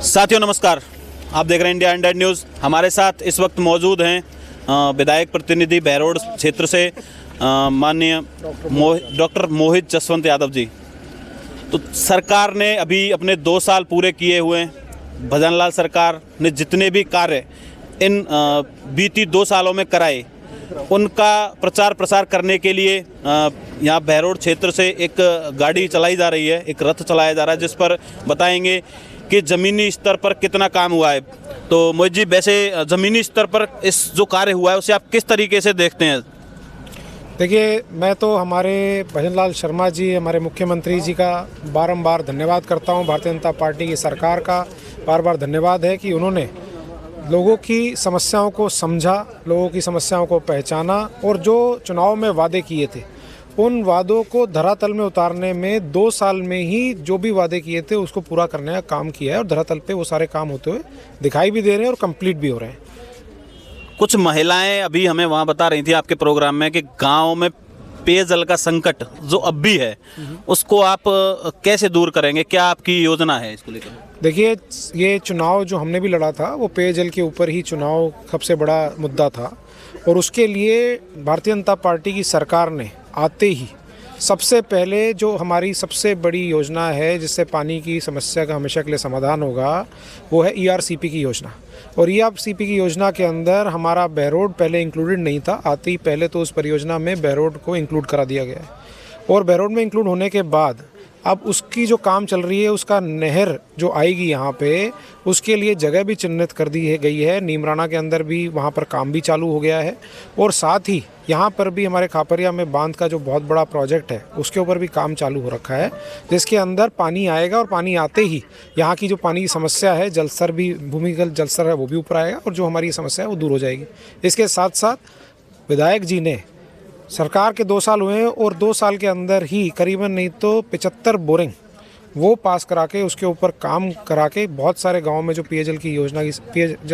साथियों नमस्कार, आप देख रहे हैं इंडिया अनडेड न्यूज़। हमारे साथ इस वक्त मौजूद हैं विधायक प्रतिनिधि बहरोड क्षेत्र से माननीय डॉक्टर मोहित जसवंत यादव जी। तो सरकार ने अभी अपने 2 साल पूरे किए हुए हैं। भजनलाल सरकार ने जितने भी कार्य इन बीती 2 सालों में कराए, उनका प्रचार प्रसार करने के लिए यहाँ बहरोड क्षेत्र से एक गाड़ी चलाई जा रही है, एक रथ चलाया जा रहा है, जिस पर बताएंगे कि ज़मीनी स्तर पर कितना काम हुआ है। तो मोहित जी, वैसे ज़मीनी स्तर पर इस जो कार्य हुआ है उसे आप किस तरीके से देखते हैं? देखिए, मैं तो हमारे भजनलाल शर्मा जी, हमारे मुख्यमंत्री जी का बारंबार धन्यवाद करता हूं। भारतीय जनता पार्टी की सरकार का बार बार धन्यवाद है कि उन्होंने लोगों की समस्याओं को समझा, लोगों की समस्याओं को पहचाना और जो चुनाव में वादे किए थे उन वादों को धरातल में उतारने में 2 साल में ही जो भी वादे किए थे उसको पूरा करने का काम किया है और धरातल पे वो सारे काम होते हुए दिखाई भी दे रहे हैं और कंप्लीट भी हो रहे हैं। कुछ महिलाएं अभी हमें वहाँ बता रही थी आपके प्रोग्राम में कि गांव में पेयजल का संकट जो अब भी है उसको आप कैसे दूर करेंगे? क्या आपकी योजना है इसको लेकर? देखिए, ये चुनाव जो हमने भी लड़ा था वो पेयजल के ऊपर ही चुनाव सबसे बड़ा मुद्दा था और उसके लिए भारतीय जनता पार्टी की सरकार ने आते ही सबसे पहले जो हमारी सबसे बड़ी योजना है जिससे पानी की समस्या का हमेशा के लिए समाधान होगा वो है ERCP की योजना। और ERCP की योजना के अंदर हमारा बहरोड पहले इंक्लूडेड नहीं था। आते ही पहले तो उस परियोजना में बहरोड को इंक्लूड करा दिया गया है और बहरोड में इंक्लूड होने के बाद अब उसकी जो काम चल रही है, उसका नहर जो आएगी यहाँ पे, उसके लिए जगह भी चिन्हित कर दी गई है। नीमराना के अंदर भी वहाँ पर काम भी चालू हो गया है और साथ ही यहाँ पर भी हमारे खापरिया में बांध का जो बहुत बड़ा प्रोजेक्ट है उसके ऊपर भी काम चालू हो रखा है, जिसके अंदर पानी आएगा और पानी आते ही यहाँ की जो पानी की समस्या है, जल स्तर भी, भूमिगत जल स्तर है वो भी ऊपर आएगा और जो हमारी समस्या है वो दूर हो जाएगी। इसके साथ साथ विधायक जी ने सरकार के 2 साल हुए हैं और 2 साल के अंदर ही करीबन नहीं तो 75 बोरिंग वो पास करा के उसके ऊपर काम करा के बहुत सारे गांव में जो पेयजल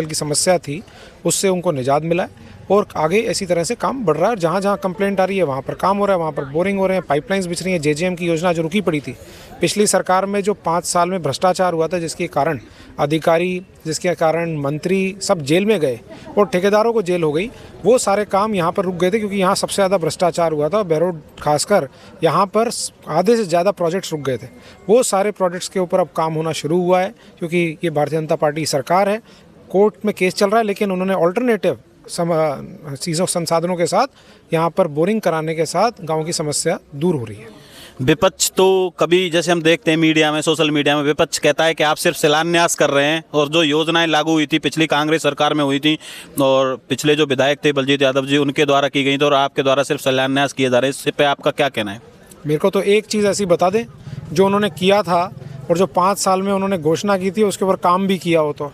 की समस्या थी उससे उनको निजात मिला है और आगे इसी तरह से काम बढ़ रहा है। जहाँ जहाँ कंप्लेंट आ रही है वहाँ पर काम हो रहा है, वहाँ पर बोरिंग हो रहे हैं, पाइपलाइंस बिछ रही हैं। JJM की योजना जो रुकी पड़ी थी पिछली सरकार में, जो 5 साल में भ्रष्टाचार हुआ था, जिसके कारण अधिकारी, जिसके कारण मंत्री सब जेल में गए और ठेकेदारों को जेल हो गई, वो सारे काम यहाँ पर रुक गए थे क्योंकि यहाँ सबसे ज़्यादा भ्रष्टाचार हुआ था। बहरोड खासकर यहाँ पर आधे से ज़्यादा प्रोजेक्ट्स रुक गए थे। वो सारे प्रोजेक्ट्स के ऊपर अब काम होना शुरू हुआ है क्योंकि ये भारतीय जनता पार्टी सरकार है। कोर्ट में केस चल रहा है लेकिन उन्होंने ऑल्टरनेटिव चीज़ों संसाधनों के साथ यहाँ पर बोरिंग कराने के साथ गाँव की समस्या दूर हो रही है। विपक्ष तो कभी, जैसे हम देखते हैं मीडिया में, सोशल मीडिया में, विपक्ष कहता है कि आप सिर्फ शिलान्यास कर रहे हैं और जो योजनाएं लागू हुई थी पिछली कांग्रेस सरकार में हुई थी और पिछले जो विधायक थे बलजीत यादव जी, उनके द्वारा की गई थी और आपके द्वारा सिर्फ शिलान्यास किए जा रहे हैं। इस पे आपका क्या कहना है? मेरे को तो एक चीज़ ऐसी बता दें जो उन्होंने किया था और जो 5 साल में उन्होंने घोषणा की थी उसके ऊपर काम भी किया हो। तो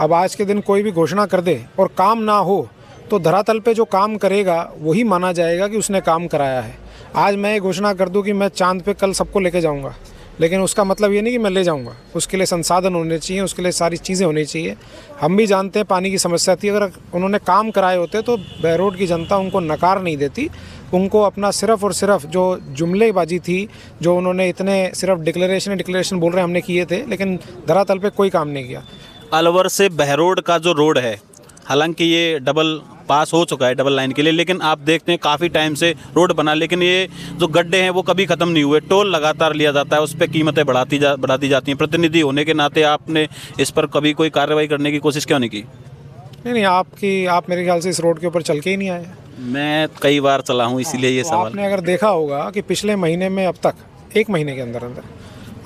अब आज के दिन कोई भी घोषणा कर दे और काम ना हो तो धरातल पे जो काम करेगा वही माना जाएगा कि उसने काम कराया है। आज मैं ये घोषणा कर दूं कि मैं चांद पे कल सबको लेके जाऊंगा, लेकिन उसका मतलब ये नहीं कि मैं ले जाऊंगा। उसके लिए संसाधन होने चाहिए, उसके लिए सारी चीज़ें होनी चाहिए। हम भी जानते हैं पानी की समस्या थी, अगर उन्होंने काम कराए होते तो बहरोड की जनता उनको नकार नहीं देती। उनको अपना सिर्फ और सिर्फ जो जुमलेबाजी थी, जो उन्होंने इतने सिर्फ डिक्लेरेशन बोल रहे हमने किए थे, लेकिन धरातल पर कोई काम नहीं किया। अलवर से बहरोड का जो रोड है, हालांकि ये डबल पास हो चुका है डबल लाइन के लिए, लेकिन आप देखते हैं काफ़ी टाइम से रोड बना, लेकिन ये जो गड्ढे हैं वो कभी ख़त्म नहीं हुए। टोल लगातार लिया जाता है, उस पर कीमतें बढ़ाती जाती हैं। प्रतिनिधि होने के नाते आपने इस पर कभी कोई कार्रवाई करने की कोशिश क्यों नहीं की? नहीं, आप मेरे ख्याल से इस रोड के ऊपर चल के ही नहीं आए। मैं कई बार चला हूँ, इसीलिए ये सवाल। आपने अगर देखा होगा कि पिछले महीने में अब तक 1 महीने के अंदर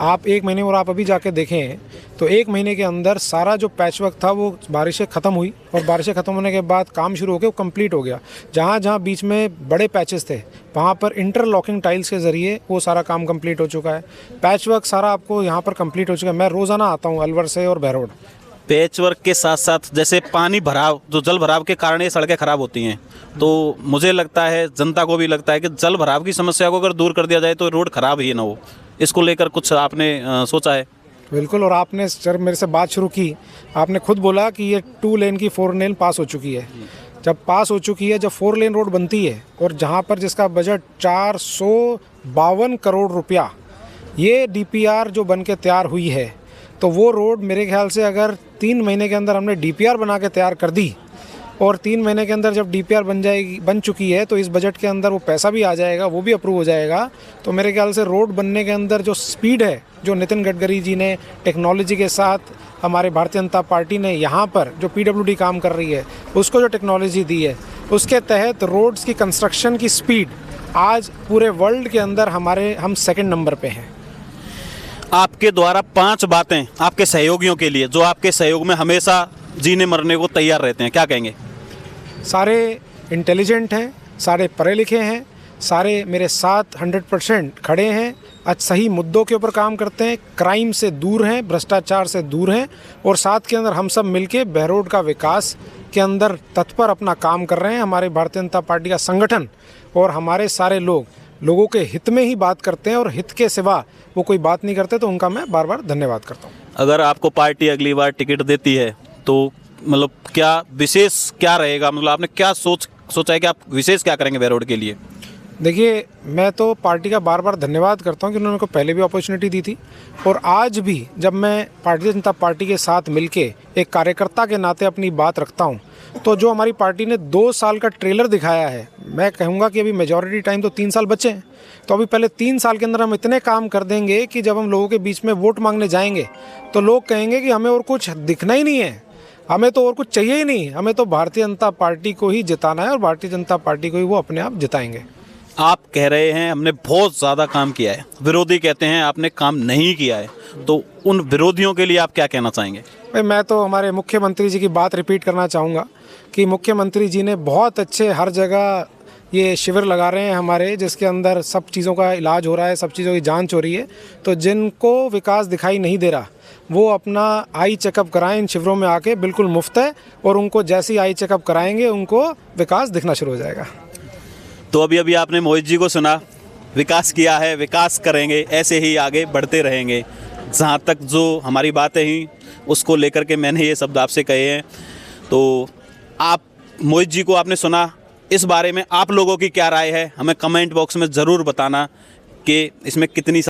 आप 1 महीने और आप अभी जाके देखें तो 1 महीने के अंदर सारा जो पैचवर्क था वो बारिशें ख़त्म हुई और बारिशें ख़त्म होने के बाद काम शुरू हो गया, वो कंप्लीट हो गया। जहाँ जहाँ बीच में बड़े पैचेस थे वहाँ पर इंटरलॉकिंग टाइल्स के ज़रिए वो सारा काम कंप्लीट हो चुका है। पैचवर्क सारा आपको यहाँ पर कंप्लीट हो चुका है। मैं रोज़ाना आता हूँ अलवर से और बहरोड। पैचवर्क के साथ साथ जैसे पानी भराव, जो जल भराव के कारण ये सड़कें ख़राब होती हैं, तो मुझे लगता है, जनता को भी लगता है कि जल भराव की समस्या को अगर दूर कर दिया जाए तो रोड ख़राब ही ना हो। इसको लेकर कुछ आपने सोचा है? बिल्कुल। और आपने जब मेरे से बात शुरू की, आपने खुद बोला कि ये 2 लेन की 4 लेन पास हो चुकी है। जब पास हो चुकी है, जब 4 लेन रोड बनती है और जहाँ पर जिसका बजट 452 करोड़ रुपया, ये DPR जो बन के तैयार हुई है, तो वो रोड मेरे ख्याल से अगर 3 महीने के अंदर हमने DPR बना के तैयार कर दी और 3 महीने के अंदर जब DPR बन चुकी है तो इस बजट के अंदर वो पैसा भी आ जाएगा, वो भी अप्रूव हो जाएगा। तो मेरे ख्याल से रोड बनने के अंदर जो स्पीड है, जो नितिन गडकरी जी ने टेक्नोलॉजी के साथ हमारे भारतीय जनता पार्टी ने यहाँ पर जो PWD काम कर रही है उसको जो टेक्नोलॉजी दी है, उसके तहत रोड्स की कंस्ट्रक्शन की स्पीड आज पूरे वर्ल्ड के अंदर हम 2nd नंबर पे हैं। आपके द्वारा 5 बातें आपके सहयोगियों के लिए जो आपके सहयोग में हमेशा जीने मरने को तैयार रहते हैं, क्या कहेंगे? सारे इंटेलिजेंट हैं, सारे पढ़े लिखे हैं, सारे मेरे साथ 100% खड़े हैं, आज सही मुद्दों के ऊपर काम करते हैं, क्राइम से दूर हैं, भ्रष्टाचार से दूर हैं और साथ के अंदर हम सब मिलके बहरोड का विकास के अंदर तत्पर अपना काम कर रहे हैं। हमारे भारतीय जनता पार्टी का संगठन और हमारे सारे लोगों के हित में ही बात करते हैं और हित के सिवा वो कोई बात नहीं करते, तो उनका मैं बार बार धन्यवाद करता हूँ। अगर आपको पार्टी अगली बार टिकट देती है तो मतलब क्या विशेष क्या रहेगा, मतलब आपने क्या सोचा है कि आप विशेष क्या करेंगे बहरोड के लिए? देखिए, मैं तो पार्टी का बार बार धन्यवाद करता हूं कि उन्होंने को पहले भी अपॉर्चुनिटी दी थी और आज भी जब मैं भारतीय जनता पार्टी के साथ मिलके एक कार्यकर्ता के नाते अपनी बात रखता हूं, तो जो हमारी पार्टी ने 2 साल का ट्रेलर दिखाया है, मैं कहूँगा कि अभी मेजॉरिटी टाइम तो 3 साल बचे हैं, तो अभी पहले 3 साल के अंदर हम इतने काम कर देंगे कि जब हम लोगों के बीच में वोट मांगने जाएंगे तो लोग कहेंगे कि हमें और कुछ दिखना ही नहीं है, हमें तो और कुछ चाहिए ही नहीं, हमें तो भारतीय जनता पार्टी को ही जिताना है और भारतीय जनता पार्टी को ही वो अपने आप जिताएंगे। आप कह रहे हैं हमने बहुत ज़्यादा काम किया है, विरोधी कहते हैं आपने काम नहीं किया है, तो उन विरोधियों के लिए आप क्या कहना चाहेंगे? भाई, मैं तो हमारे मुख्यमंत्री जी की बात रिपीट करना चाहूँगा कि मुख्यमंत्री जी ने बहुत अच्छे हर जगह ये शिविर लगा रहे हैं हमारे, जिसके अंदर सब चीज़ों का इलाज हो रहा है, सब चीज़ों की जांच हो रही है। तो जिनको विकास दिखाई नहीं दे रहा वो अपना आई चेकअप कराएं इन शिविरों में आके, बिल्कुल मुफ्त है, और उनको जैसे ही आई चेकअप कराएंगे उनको विकास दिखना शुरू हो जाएगा। तो अभी आपने मोहित जी को सुना, विकास किया है, विकास करेंगे, ऐसे ही आगे बढ़ते रहेंगे। जहाँ तक जो हमारी बातें ही उसको लेकर के मैंने ये शब्द आपसे कहे हैं। तो आप मोहित जी को आपने सुना, इस बारे में आप लोगों की क्या राय है हमें कमेंट बॉक्स में ज़रूर बताना कि इसमें कितनी